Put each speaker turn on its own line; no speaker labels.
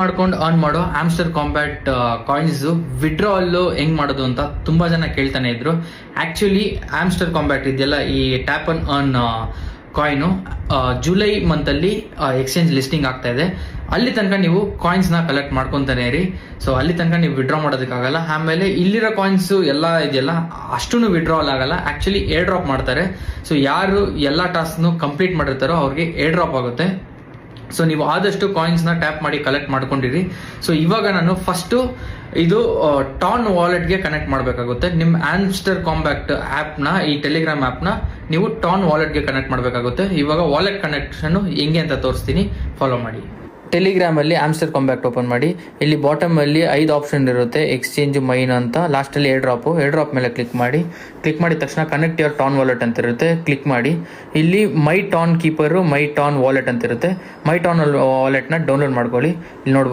ಮಾಡ್ಕೊಂಡು ಅರ್ನ್ ಮಾಡೋ ಆಮ್ಸ್ಟರ್ combat coins withdrawal ಹೆಂಗ್ ಮಾಡೋದು ಅಂತ ತುಂಬಾ ಜನ ಕೇಳ್ತಾನೆ ಇದ್ರು. ಆಕ್ಚುಲಿ ಆಮ್ಸ್ಟರ್ ಕಾಂಬ್ಯಾಟ್ ಇದೆಯಲ್ಲ, ಈ tap and earn coin July month ಅಲ್ಲಿ ಎಕ್ಸ್ಚೇಂಜ್ ಲಿಸ್ಟಿಂಗ್ ಆಗ್ತಾ ಇದೆ. ಅಲ್ಲಿ ತನಕ ನೀವು ಕಾಯಿನ್ಸ್ ನ ಕಲೆಕ್ಟ್ ಮಾಡ್ಕೊಂತಾನೆ ಇರಿ. ಸೊ ಅಲ್ಲಿ ತನಕ ನೀವು ವಿಡ್ರಾ ಮಾಡೋದಕ್ಕಾಗಲ್ಲ. ಆಮೇಲೆ ಇಲ್ಲಿರೋ ಕಾಯಿನ್ಸ್ ಎಲ್ಲ ಇದೆಯಲ್ಲ ಅಷ್ಟು ವಿಡ್ರಾಲ್ ಆಗಲ್ಲ. ಆಕ್ಚುಲಿ ಏರ್ ಡ್ರಾಪ್ ಮಾಡ್ತಾರೆ. ಸೊ ಯಾರು ಎಲ್ಲಾ ಟಾಸ್ಕ್ ಕಂಪ್ಲೀಟ್ ಮಾಡಿರ್ತಾರೋ ಅವ್ರಿಗೆ ಏರ್ ಡ್ರಾಪ್ ಆಗುತ್ತೆ. ಸೊ ನೀವು ಆದಷ್ಟು ಕಾಯಿನ್ಸ್ ನ ಟ್ಯಾಪ್ ಮಾಡಿ ಕಲೆಕ್ಟ್ ಮಾಡ್ಕೊಂಡಿರಿ. ಸೊ ಇವಾಗ ನಾನು ಫಸ್ಟ್ ಇದು ಟಾನ್ ವಾಲೆಟ್ಗೆ ಕನೆಕ್ಟ್ ಮಾಡಬೇಕಾಗುತ್ತೆ. ನಿಮ್ಮ ಆಮ್ಸ್ಟರ್ ಕಾಂಬ್ಯಾಟ್ ಆಪ್ ನ, ಈ ಟೆಲಿಗ್ರಾಮ್ ಆಪ್ ನ ನೀವು ಟಾನ್ ವಾಲೆಟ್ಗೆ ಕನೆಕ್ಟ್ ಮಾಡಬೇಕಾಗುತ್ತೆ. ಇವಾಗ ವಾಲೆಟ್ ಕನೆಕ್ಷನ್ ಹೆಂಗೆ ಅಂತ ತೋರಿಸ್ತೀನಿ, ಫಾಲೋ ಮಾಡಿ. ಟೆಲಿಗ್ರಾಮ್ ಅಲ್ಲಿ ಆಮ್ಸ್ಟರ್ ಕಾಂಬ್ಯಾಕ್ಟ್ ಓಪನ್ ಮಾಡಿ. ಇಲ್ಲಿ ಬಾಟಮ್ ಅಲ್ಲಿ 5 ಆಪ್ಷನ್ ಇರುತ್ತೆ, ಎಕ್ಸ್ಚೇಂಜ್, ಮೈನ್ ಅಂತ. ಲಾಸ್ಟ್ ಅಲ್ಲಿ ಏರ್ ಡ್ರಾಪ್ ಮೇಲೆ ಕ್ಲಿಕ್ ಮಾಡಿದ ತಕ್ಷಣ ಕನೆಕ್ಟ್ ಯುವರ್ ಟಾನ್ ವಾಲೆಟ್ ಅಂತ ಇರುತ್ತೆ, ಕ್ಲಿಕ್ ಮಾಡಿ. ಇಲ್ಲಿ ಮೈ ಟಾನ್ ಕೀಪರ್, ಮೈ ಟಾನ್ ವಾಲೆಟ್ ಅಂತ ಇರುತ್ತೆ. ಮೈ ಟಾನ್ ವಾಲೆಟ್ ನ ಡೌನ್ಲೋಡ್ ಮಾಡ್ಕೊಳ್ಳಿ. ಇಲ್ಲಿ ನೋಡ್ಬೋದು